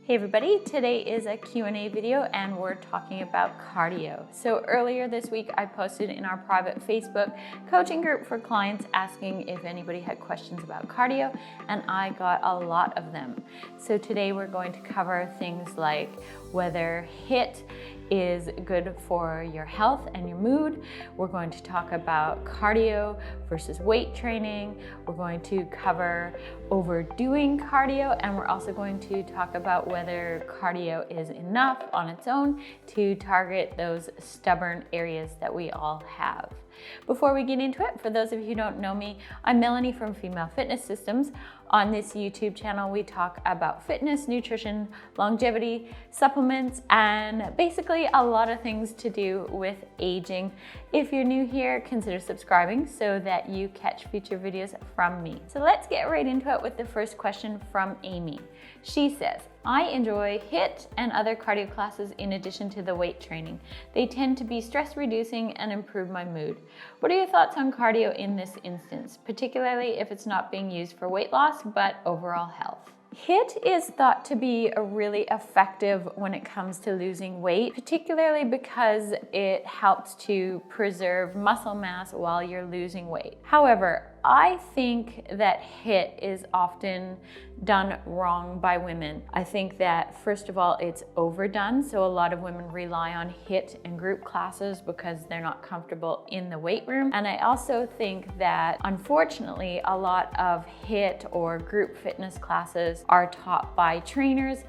Hey everybody, today is a Q&A video and we're talking about cardio. So earlier this week I posted in our private Facebook coaching group for clients asking if anybody had questions about cardio, and I got a lot of them. So today we're going to cover things like whether HIIT is good for your health and your mood. We're going to talk about cardio versus weight training. We're going to cover overdoing cardio, and we're also going to talk about whether cardio is enough on its own to target those stubborn areas that we all have. Before we get into it, for those of you who don't know me, I'm Melanie from Female Fitness Systems. On this YouTube channel, we talk about fitness, nutrition, longevity, supplements, and basically a lot of things to do with aging. If you're new here, consider subscribing so that you catch future videos from me. So let's get right into it with the first question from Amy. She says, I enjoy HIIT and other cardio classes in addition to the weight training. They tend to be stress reducing and improve my mood. What are your thoughts on cardio in this instance, particularly if it's not being used for weight loss, but overall health? HIIT is thought to be really effective when it comes to losing weight, particularly because it helps to preserve muscle mass while you're losing weight. However, I think that HIIT is often done wrong by women. I think that first of all, it's overdone. So a lot of women rely on HIIT and group classes because they're not comfortable in the weight room. And I also think that unfortunately, a lot of HIIT or group fitness classes are taught by trainers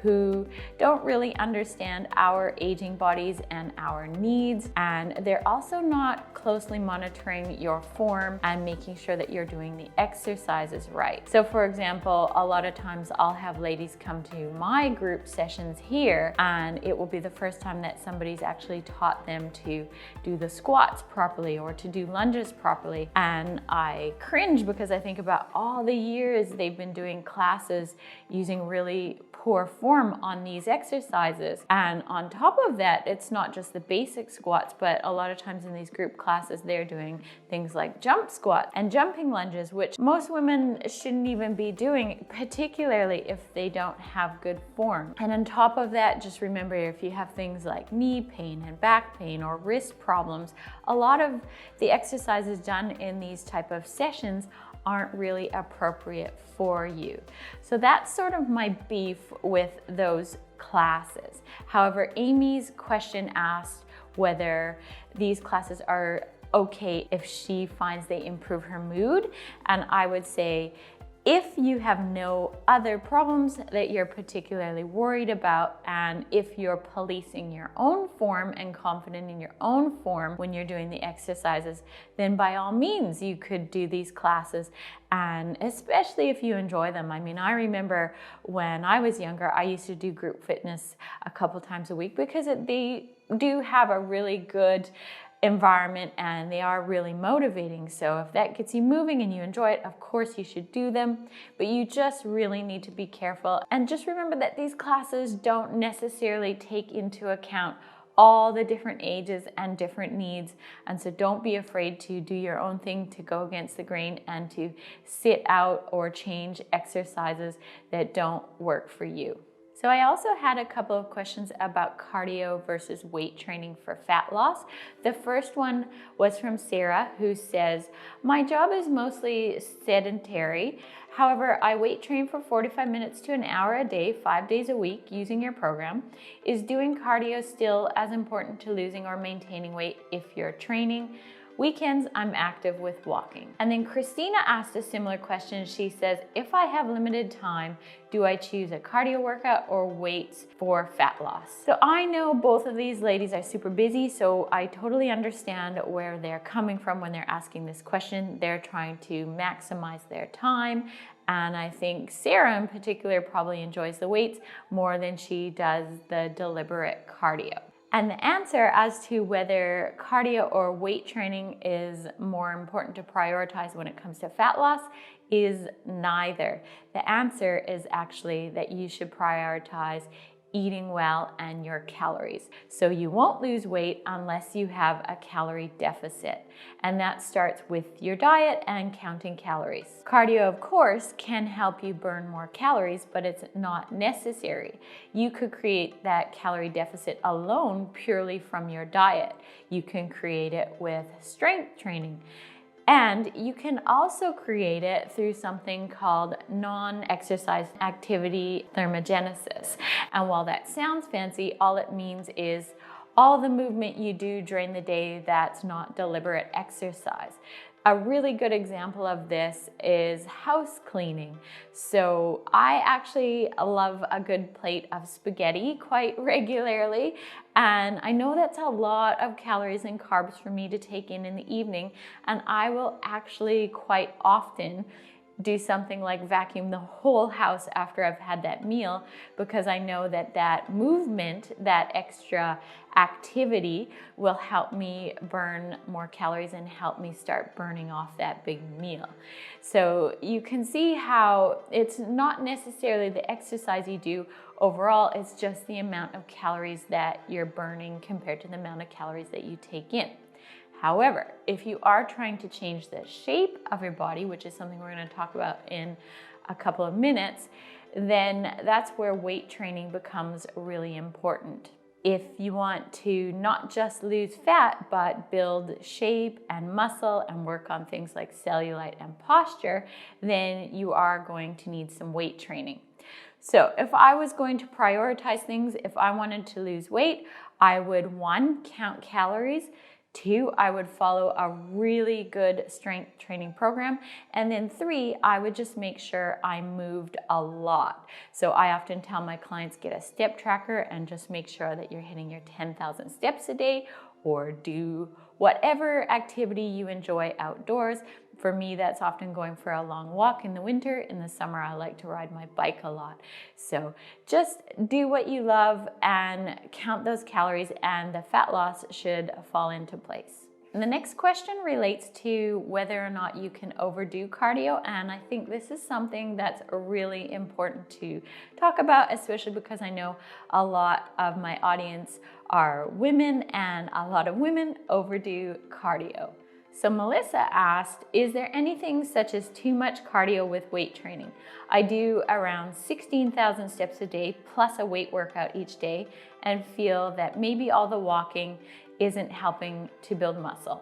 who don't really understand our aging bodies and our needs. And they're also not closely monitoring your form and making sure that you're doing the exercises right. So for example, a lot of times I'll have ladies come to my group sessions here, and it will be the first time that somebody's actually taught them to do the squats properly or to do lunges properly. And I cringe because I think about all the years they've been doing classes using really poor form on these exercises. And on top of that, it's not just the basic squats, but a lot of times in these group classes, they're doing things like jump squats and jumping lunges, which most women shouldn't even be doing, particularly if they don't have good form. And on top of that, just remember, if you have things like knee pain and back pain or wrist problems, a lot of the exercises done in these type of sessions aren't really appropriate for you. So that's sort of my beef with those classes. However, Amy's question asked whether these classes are okay if she finds they improve her mood. And I would say, if you have no other problems that you're particularly worried about, and if you're policing your own form and confident in your own form when you're doing the exercises, then by all means you could do these classes, and especially if you enjoy them. I mean, I remember when I was younger, I used to do group fitness a couple times a week because they do have a really good environment and they are really motivating. So if that gets you moving and you enjoy it, of course you should do them, but you just really need to be careful. And just remember that these classes don't necessarily take into account all the different ages and different needs. And so don't be afraid to do your own thing, to go against the grain and to sit out or change exercises that don't work for you. So I also had a couple of questions about cardio versus weight training for fat loss. The first one was from Sarah, who says, my job is mostly sedentary. However, I weight train for 45 minutes to an hour a day, 5 days a week using your program. Is doing cardio still as important to losing or maintaining weight if you're training? Weekends, I'm active with walking. And then Christina asked a similar question. She says, if I have limited time, do I choose a cardio workout or weights for fat loss? So I know both of these ladies are super busy, so I totally understand where they're coming from when they're asking this question. They're trying to maximize their time. And I think Sarah in particular probably enjoys the weights more than she does the deliberate cardio. And the answer as to whether cardio or weight training is more important to prioritize when it comes to fat loss is neither. The answer is actually that you should prioritize eating well and your calories. So you won't lose weight unless you have a calorie deficit. And that starts with your diet and counting calories. Cardio, of course, can help you burn more calories, but it's not necessary. You could create that calorie deficit alone purely from your diet. You can create it with strength training. And you can also create it through something called non-exercise activity thermogenesis. And while that sounds fancy, all it means is all the movement you do during the day that's not deliberate exercise. A really good example of this is house cleaning. So I actually love a good plate of spaghetti quite regularly. And I know that's a lot of calories and carbs for me to take in the evening. And I will actually quite often do something like vacuum the whole house after I've had that meal, because I know that that movement, that extra activity will help me burn more calories and help me start burning off that big meal. So you can see how it's not necessarily the exercise you do overall, it's just the amount of calories that you're burning compared to the amount of calories that you take in. However, if you are trying to change the shape of your body, which is something we're going to talk about in a couple of minutes, then that's where weight training becomes really important. If you want to not just lose fat, but build shape and muscle and work on things like cellulite and posture, then you are going to need some weight training. So if I was going to prioritize things, if I wanted to lose weight, I would 1, count calories. 2, I would follow a really good strength training program. And then 3, I would just make sure I moved a lot. So I often tell my clients, get a step tracker and just make sure that you're hitting your 10,000 steps a day, or do whatever activity you enjoy outdoors. For me, that's often going for a long walk in the winter. In the summer, I like to ride my bike a lot. So just do what you love and count those calories, and the fat loss should fall into place. And the next question relates to whether or not you can overdo cardio, and I think this is something that's really important to talk about, especially because I know a lot of my audience are women, and a lot of women overdo cardio. So Melissa asked, is there anything such as too much cardio with weight training? I do around 16,000 steps a day plus a weight workout each day, and feel that maybe all the walking isn't helping to build muscle.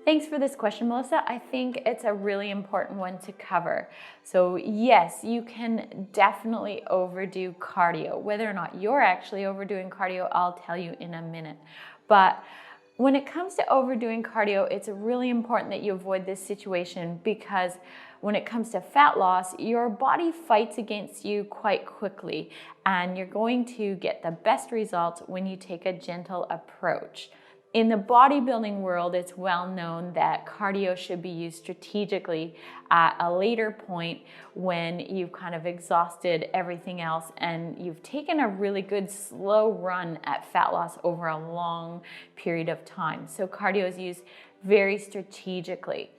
Thanks for this question, Melissa. I think it's a really important one to cover. So yes, you can definitely overdo cardio. Whether or not you're actually overdoing cardio, I'll tell you in a minute. But when it comes to overdoing cardio, it's really important that you avoid this situation, because when it comes to fat loss, your body fights against you quite quickly, and you're going to get the best results when you take a gentle approach. In the bodybuilding world, it's well known that cardio should be used strategically at a later point when you've kind of exhausted everything else and you've taken a really good slow run at fat loss over a long period of time. So cardio is used very strategically.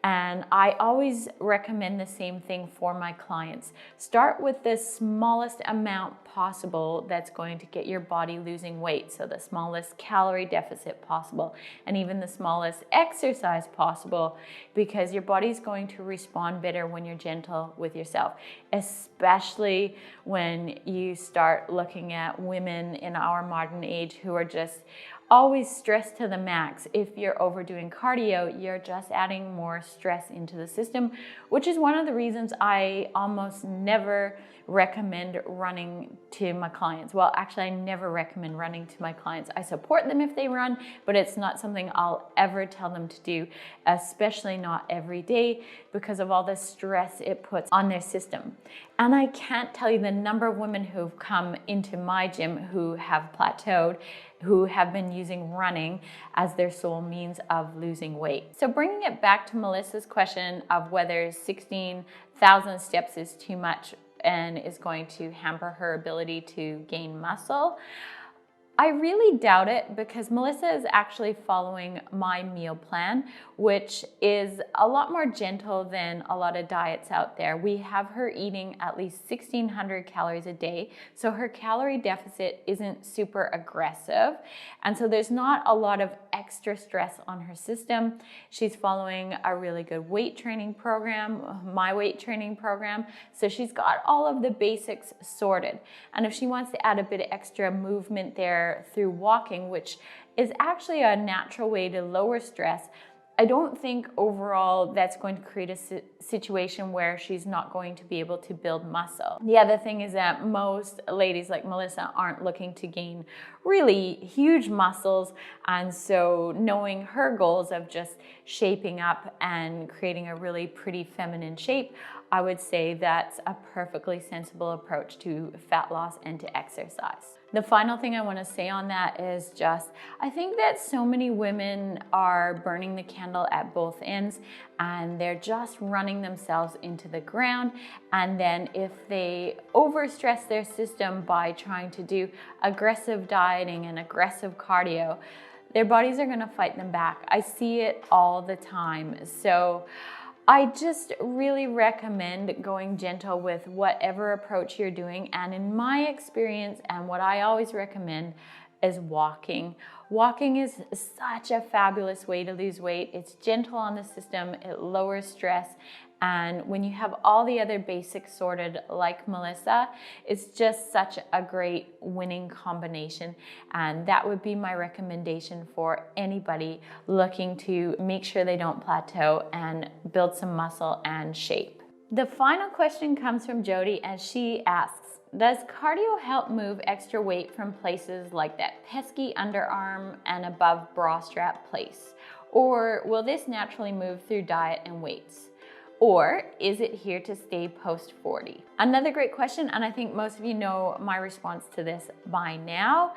And I always recommend the same thing for my clients. Start with the smallest amount possible that's going to get your body losing weight. So the smallest calorie deficit possible, and even the smallest exercise possible, because your body's going to respond better when you're gentle with yourself, especially when you start looking at women in our modern age who are just always stressed to the max. If you're overdoing cardio, you're just adding more stress into the system, which is one of the reasons I almost never recommend running to my clients. Well, actually, I never recommend running to my clients. I support them if they run, but it's not something I'll ever tell them to do, especially not every day, because of all the stress it puts on their system. And I can't tell you the number of women who've come into my gym who have plateaued, who have been using running as their sole means of losing weight. So bringing it back to Melissa's question of whether 16,000 steps is too much and is going to hamper her ability to gain muscle, I really doubt it, because Melissa is actually following my meal plan, which is a lot more gentle than a lot of diets out there. We have her eating at least 1,600 calories a day, so her calorie deficit isn't super aggressive, and so there's not a lot of extra stress on her system. She's following a really good weight training program, my weight training program, so she's got all of the basics sorted. And if she wants to add a bit of extra movement there through walking, which is actually a natural way to lower stress, I don't think overall that's going to create a situation where she's not going to be able to build muscle. The other thing is that most ladies like Melissa aren't looking to gain really huge muscles, and so knowing her goals of just shaping up and creating a really pretty feminine shape, I would say that's a perfectly sensible approach to fat loss and to exercise. The final thing I want to say on that is just, I think that so many women are burning the candle at both ends, and they're just running themselves into the ground. And then if they overstress their system by trying to do aggressive dieting and aggressive cardio, their bodies are going to fight them back. I see it all the time. So I just really recommend going gentle with whatever approach you're doing. And in my experience, and what I always recommend, is walking. Walking is such a fabulous way to lose weight. It's gentle on the system, it lowers stress, and when you have all the other basics sorted like Melissa, it's just such a great winning combination. And that would be my recommendation for anybody looking to make sure they don't plateau and build some muscle and shape. The final question comes from Jody, and she asks, does cardio help move extra weight from places like that pesky underarm and above bra strap place? Or will this naturally move through diet and weights? Or is it here to stay post 40? Another great question, and I think most of you know my response to this by now.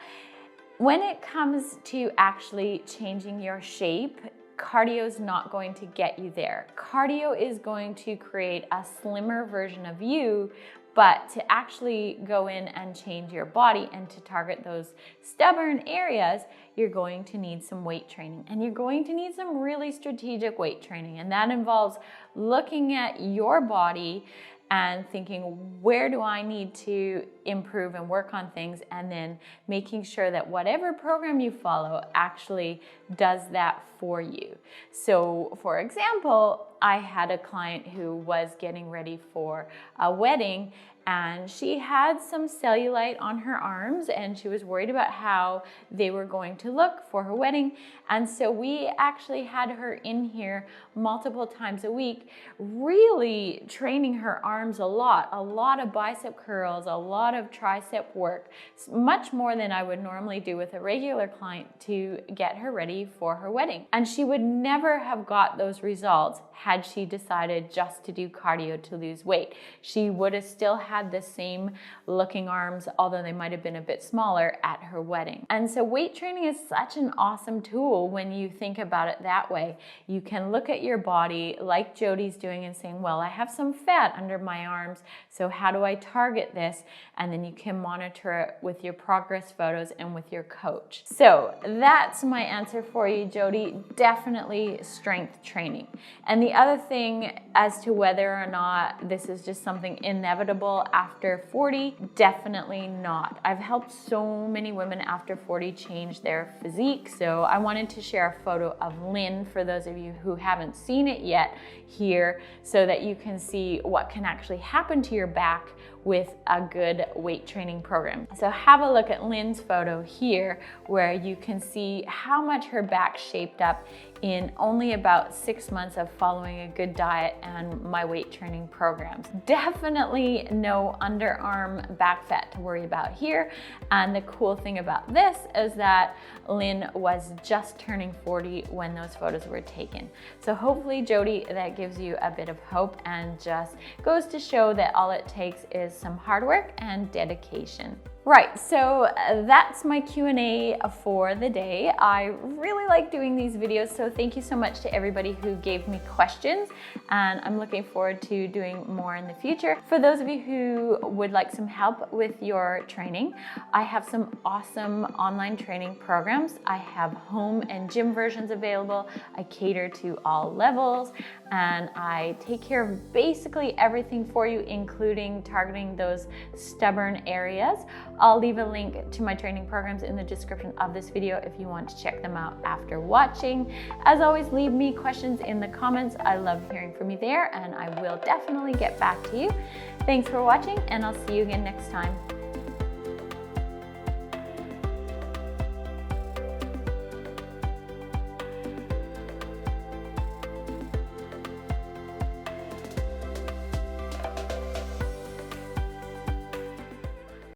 When it comes to actually changing your shape, cardio is not going to get you there. Cardio is going to create a slimmer version of you, but to actually go in and change your body and to target those stubborn areas, you're going to need some weight training, and you're going to need some really strategic weight training. And that involves looking at your body and thinking, where do I need to improve and work on things, and then making sure that whatever program you follow actually does that for you. So for example, I had a client who was getting ready for a wedding, and she had some cellulite on her arms, and she was worried about how they were going to look for her wedding. And so we actually had her in here multiple times a week, really training her arms a lot of bicep curls, a lot of tricep work, much more than I would normally do with a regular client to get her ready for her wedding. And she would never have got those results had she decided just to do cardio to lose weight. She would have still had the same looking arms, although they might have been a bit smaller at her wedding. And so weight training is such an awesome tool when you think about it that way. You can look at your body like Jody's doing and saying, well, I have some fat under my arms, so how do I target this? And then you can monitor it with your progress photos and with your coach. So that's my answer for you, Jody. Definitely strength training. And the other thing as to whether or not this is just something inevitable after 40, definitely not. I've helped so many women after 40 change their physique, so I wanted to share a photo of Lynn for those of you who haven't seen it yet here, so that you can see what can actually happen to your back with a good weight training program. So have a look at Lynn's photo here, where you can see how much her back shaped up in only about 6 months of following a good diet and my weight training programs. Definitely no underarm back fat to worry about here. And the cool thing about this is that Lynn was just turning 40 when those photos were taken. So hopefully, Jody, that gives you a bit of hope and just goes to show that all it takes is some hard work and dedication. Right, so that's my Q&A for the day. I really like doing these videos, so thank you so much to everybody who gave me questions, and I'm looking forward to doing more in the future. For those of you who would like some help with your training, I have some awesome online training programs. I have home and gym versions available. I cater to all levels, and I take care of basically everything for you, including targeting those stubborn areas. I'll leave a link to my training programs in the description of this video if you want to check them out after watching. As always, leave me questions in the comments. I love hearing from you there, and I will definitely get back to you. Thanks for watching, and I'll see you again next time.